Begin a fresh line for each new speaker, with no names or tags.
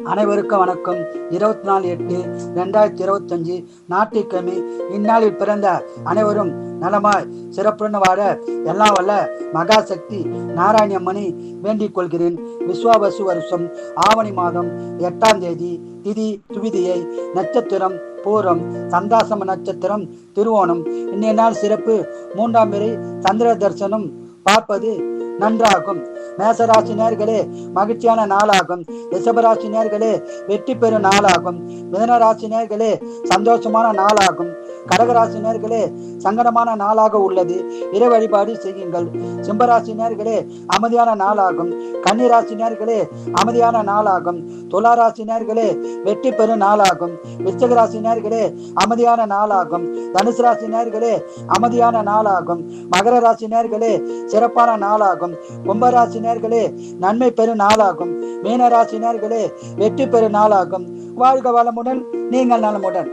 அனைவருக்கும் வணக்கம். 24/8/2025 ஞாயிற்றுக்கிழமை. இந்நாளில் பிறந்த அனைவரும் நலமாய் சிறப்புடன் வாழ எல்லாம் வல்ல மகாசக்தி நாராயணியம்மனை வேண்டிக் கொள்கிறேன். விஸ்வாவசு வருஷம் ஆவணி மாதம் 8ஆம் தேதி, திதி துவிதியை, நட்சத்திரம் பூரம், சந்தாசம நட்சத்திரம் திருவோணம். இன்றைய நாள் சிறப்பு. 3ஆம் பிறை சந்திர தரிசனம் பார்ப்பது நன்றாகும். மேசராசி நேர்களே மகிழ்ச்சியான நாளாகும். ரிஷபராசி நேர்களே வெற்றி பெறும் நாளாகும். மிதனராசி நேர்களே சந்தோஷமான நாளாகும். கடகராசி நேர்களே சங்கடமான நாளாக உள்ளது. இறை வழிபாடு செய்யுங்கள். சிம்மராசி நேர்களே அமைதியான நாளாகும். கன்னிராசி நேர்களே அமைதியான நாளாகும். துளாராசி நேர்களே வெற்றி பெறும் நாளாகும். விருச்சிகராசி நேர்களே அமைதியான நாளாகும். தனுசு ராசி நேர்களே அமைதியான நாளாகும். மகர ராசி நேர்களே சிறப்பான நாளாகும். கும்பராசி நேர்களே நன்மை பெறும் நாளாகும். மீனராசி நேர்களே வெற்றி பெறும் நாளாகும். வாழ்க வளமுடன், நீங்கள் நலமுடன்.